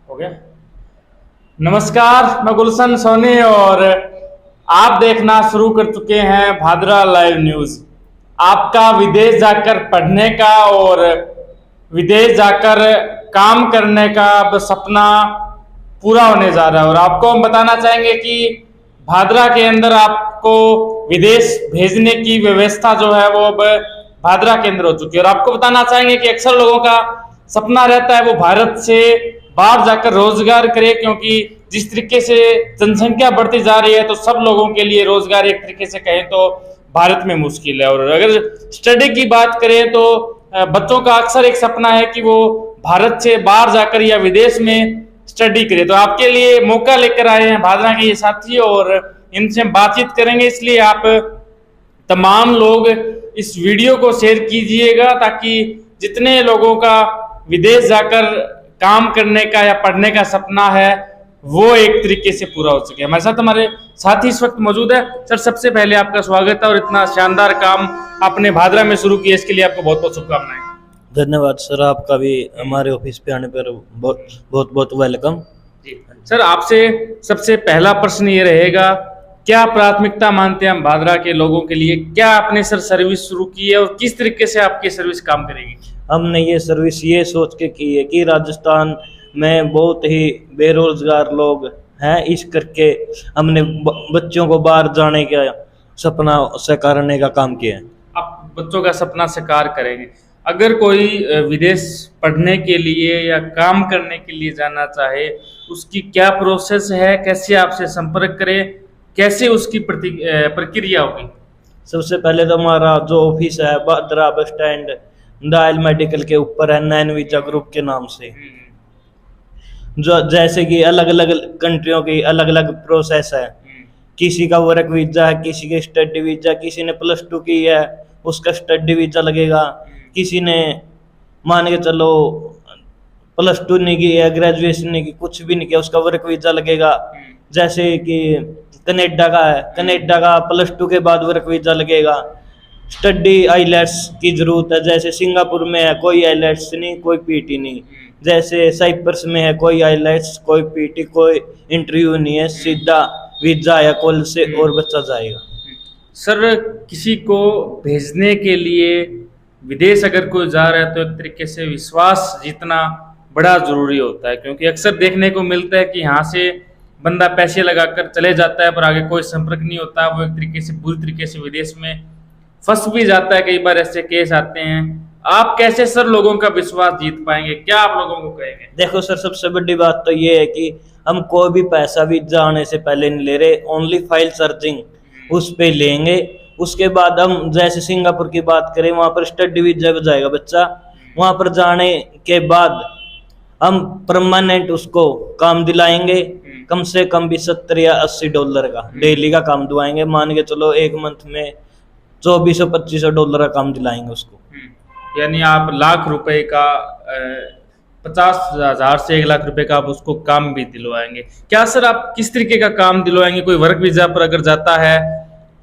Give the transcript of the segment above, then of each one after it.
हो गया। नमस्कार, मैं गुलशन सोनी और आप देखना शुरू कर चुके हैं भादरा लाइव न्यूज। आपका विदेश जाकर पढ़ने का और विदेश जाकर काम करने का अब सपना पूरा होने जा रहा है और आपको हम बताना चाहेंगे कि भादरा के अंदर आपको विदेश भेजने की व्यवस्था जो है वो अब भादरा के अंदर हो चुकी है। और आपको बताना चाहेंगे कि अक्सर लोगों का सपना रहता है वो भारत से बाहर जाकर रोजगार करे, क्योंकि जिस तरीके से जनसंख्या बढ़ती जा रही है तो सब लोगों के लिए रोजगार एक तरीके से कहें तो भारत में मुश्किल है। और अगर स्टडी की बात करें तो बच्चों का अक्सर एक सपना है कि वो भारत से बाहर जाकर या विदेश में स्टडी करे। तो आपके लिए मौका लेकर आए हैं भादरा के ये साथी और इनसे हम बातचीत करेंगे, इसलिए आप तमाम लोग इस वीडियो को शेयर कीजिएगा ताकि जितने लोगों का विदेश जाकर काम करने का या पढ़ने का सपना है वो एक तरीके से पूरा हो सके। हमारे साथ हमारे साथी इस वक्त मौजूद है। सर, सबसे पहले आपका स्वागत है और इतना शानदार काम आपने भादरा में शुरू किया, इसके लिए आपको बहुत बहुत शुभकामनाएं। धन्यवाद सर, आपका भी हमारे ऑफिस पे आने पर बहुत बहुत बहुत वेलकम जी सर, आपसे सबसे पहला प्रश्न ये रहेगा, क्या प्राथमिकता मानते हैं हम भादरा के लोगों के लिए? क्या आपने सर सर्विस शुरू की है और किस तरीके से आपकी सर्विस काम करेगी? हमने ये सर्विस ये सोच के की है कि राजस्थान में बहुत ही बेरोजगार लोग हैं, इस करके हमने बच्चों को बाहर जाने का सपना साकार करने का काम किया है। आप बच्चों का सपना साकार करेंगे। अगर कोई विदेश पढ़ने के लिए या काम करने के लिए जाना चाहे, उसकी क्या प्रोसेस है, कैसे आपसे संपर्क करे, कैसे उसकी प्रक्रिया होगी? सबसे पहले तो हमारा जो ऑफिस है Bhadra bus stand dial medical के ऊपर है, नैन वीजा ग्रुप के नाम से। जो जैसे कि अलग अलग कंट्रियों की अलग अलग प्रोसेस है, किसी का वर्क वीजा है, किसी के स्टडी वीजा, किसी ने +2 की है उसका स्टडी वीजा लगेगा, किसी ने मान के चलो +2 नहीं की है, ग्रेजुएशन नहीं की, कुछ भी नहीं किया, उसका वर्क वीजा लगेगा। जैसे कि कनाडा का है, कनाडा का +2 के बाद वर्क वीजा लगेगा। स्टडी आईलेट्स की जरूरत है, जैसे सिंगापुर में है कोई आईलेट्स नहीं, कोई पीटी नहीं। जैसे साइप्रस में है कोई आईलेट्स, कोई पीटी, कोई इंटरव्यू नहीं है, सीधा वीजा या कॉल से और बच्चा जाएगा। सर, किसी को भेजने के लिए विदेश अगर कोई जा रहा है तो एक तरीके से विश्वास जीतना बड़ा जरूरी होता है, क्योंकि अक्सर देखने को मिलता है कि यहाँ से बंदा पैसे लगाकर चले जाता है पर आगे कोई संपर्क नहीं होता, वो एक तरीके से बुरी तरीके से विदेश में फंस भी जाता है। कई बार ऐसे केस आते हैं। आप कैसे सर लोगों का विश्वास जीत पाएंगे? क्या आप लोगों को कहेंगे? देखो सर, सबसे बड़ी बात तो ये है कि हम कोई भी पैसा वीजा आने से पहले नहीं ले रहे, ओनली फाइल सर्चिंग उस पे लेंगे। उसके बाद हम जैसे सिंगापुर की बात करें, वहां पर स्टडी वीजा पे जाएगा बच्चा, वहां पर जाने के बाद हम परमानेंट उसको काम दिलाएंगे, कम से कम भी $70 या $80 का डेली का काम दिलाएंगे। मान के चलो एक मंथ में $2400-2500 का काम दिलाएंगे उसको। यानी आप लाख रुपए का 50,000 से 1 लाख रुपए का आप उसको काम भी दिलवाएंगे। क्या सर आप किस तरीके का काम दिलवाएंगे? कोई वर्क वीजा पर अगर जाता है,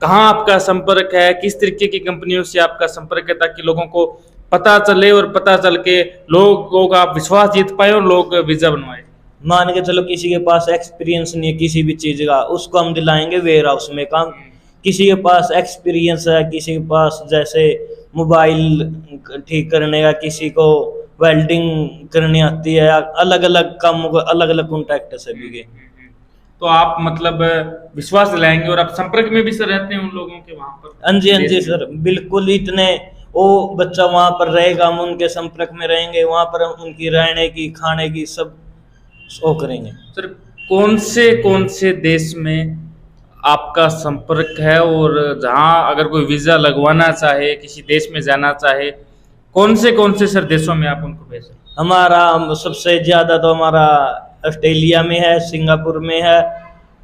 कहाँ आपका संपर्क है, किस तरीके की कंपनियों से आपका संपर्क है, ताकि लोगों को पता चले और पता चल के लोगों का विश्वास जीत पाए और लोग वीजा बनवाए? मान के चलो किसी के पास एक्सपीरियंस नहीं है किसी भी चीज का, उसको हम दिलाएंगे वेयर हाउस में काम। किसी के पास एक्सपीरियंस है, किसी के पास जैसे मोबाइल ठीक करने का, किसी को वेल्डिंग करनी आती है, अलग अलग कामों को अलग अलग कॉन्टैक्ट है सभी के। तो आप मतलब विश्वास दिलाएंगे और आप संपर्क में भी सर रहते हैं उन लोगों के वहां पर? हाँ जी सर, बिल्कुल। इतने वो बच्चा वहां पर रहेगा, हम उनके संपर्क में रहेंगे, वहां पर उनकी रहने की खाने की सब शो करेंगे। सर, कौन से देश में आपका संपर्क है और जहां अगर कोई वीजा लगवाना चाहे, किसी देश में जाना चाहे, कौन से सर देशों में आप उनको भेजें? हमारा सबसे ज्यादा तो हमारा ऑस्ट्रेलिया में है, सिंगापुर में है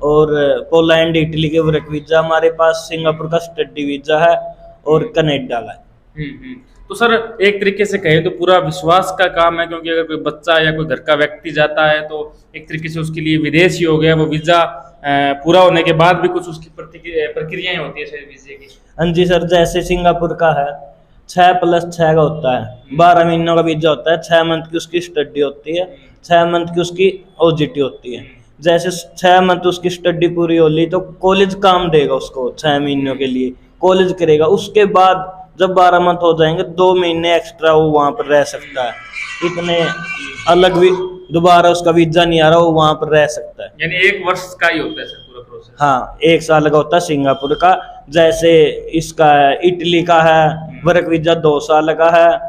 और पोलैंड इटली के वर्क वीजा हमारे पास, सिंगापुर का स्टडी वीजा है और कनाडा का है। तो सर एक तरीके से कहें तो पूरा विश्वास का काम है, क्योंकि अगर कोई बच्चा या कोई घर का व्यक्ति जाता है तो एक तरीके से उसके लिए विदेश ही हो गया। वो वीजा पूरा होने के बाद भी कुछ उसकी प्रक्रियाएं होती है वीजे की। हाँ जी सर, जैसे सिंगापुर का है 6+6 का होता है, 12 महीनों का वीजा होता है। 6 मंथ की उसकी स्टडी होती है, 6 मंथ की उसकी ओजीटी होती है। जैसे 6 मंथ उसकी स्टडी पूरी हो ली तो कॉलेज काम देगा उसको, 6 महीनों के लिए कॉलेज करेगा। उसके बाद जब 12 मंथ हो जाएंगे, 2 महीने एक्स्ट्रा वो वहां पर रह सकता है। इतने अलग भी दोबारा उसका वीजा नहीं आ रहा, वो वहां पर रह सकता है। यानी 1 वर्ष का ही होता है सर पूरा प्रोसेस? हाँ, 1 साल का होता है सिंगापुर का। जैसे इसका इटली का है वर्क वीजा 2 साल का है।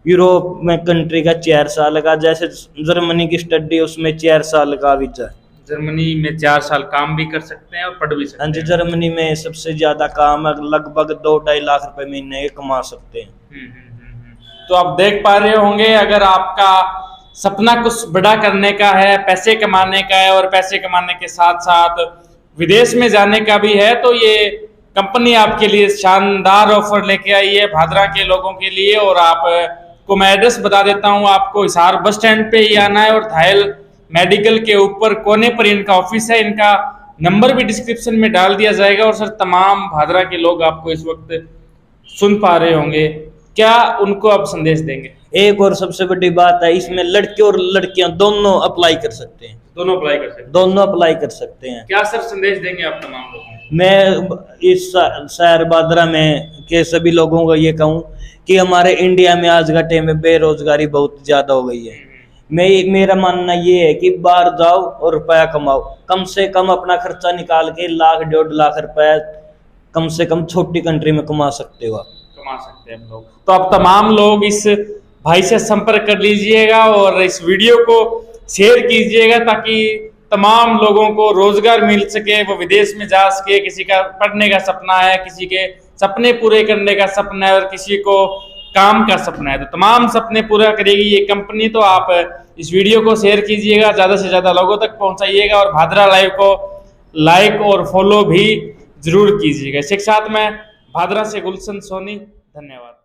यूरोप में कंट्री का 4 साल का। जैसे जर्मनी की स्टडी उसमें 4 साल का वीजा है। जर्मनी में 4 साल काम भी कर सकते हैं और पढ़ भी सकते हाँ जी, हैं। जर्मनी में सबसे ज्यादा काम है, लगभग 2-2.5 लाख रुपए महीने के कमा सकते हैं। तो आप देख पा रहे होंगे, अगर आपका सपना कुछ बड़ा करने का है, पैसे कमाने का है और पैसे कमाने के साथ साथ विदेश में जाने का भी है, तो ये कंपनी आपके लिए शानदार ऑफर लेके आई है भादरा के लोगों के लिए। और आपको मैं एड्रेस बता देता हूँ, आपको हिसार बस स्टैंड पे ही आना है और धायल मेडिकल के ऊपर कोने पर इनका ऑफिस है। इनका नंबर भी डिस्क्रिप्शन में डाल दिया जाएगा। और सर, तमाम भादरा के लोग आपको इस वक्त सुन पा रहे होंगे, क्या उनको आप संदेश देंगे? एक और सबसे बड़ी बात है, इसमें लड़के और लड़कियां दोनों अप्लाई कर सकते हैं। दोनों अप्लाई कर सकते हैं? दोनों अप्लाई कर सकते हैं। क्या सर संदेश देंगे आप तमाम लोगों को? मैं इस शहर भादरा में के सभी लोगों को ये कहूँ कि हमारे इंडिया में आज का टाइम में बेरोजगारी बहुत ज्यादा हो गई है। मेरा मानना ये है कि बाहर जाओ और रुपया कमाओ। कम से कम अपना खर्चा निकाल के 1-1.5 लाख रुपया कम से कम छोटी कंट्री में कमा सकते हो आप। कमा सकते हैं हम लोग। तो आप तमाम लोग इस भाई से संपर्क कर लीजिएगा और इस वीडियो को शेयर कीजिएगा ताकि तमाम लोगों को रोजगार मिल सके, वो विदेश में जा सके। किसी का पढ़ने का सपना है, किसी के सपने पूरे करने का सपना है और किसी को काम का सपना है, तो तमाम सपने पूरा करेगी ये कंपनी। तो आप इस वीडियो को शेयर कीजिएगा, ज़्यादा से ज़्यादा लोगों तक पहुंचाइएगा और भादरा लाइव को लाइक और फॉलो भी जरूर कीजिएगा। इसके साथ मैं भादरा से गुलशन सोनी, धन्यवाद।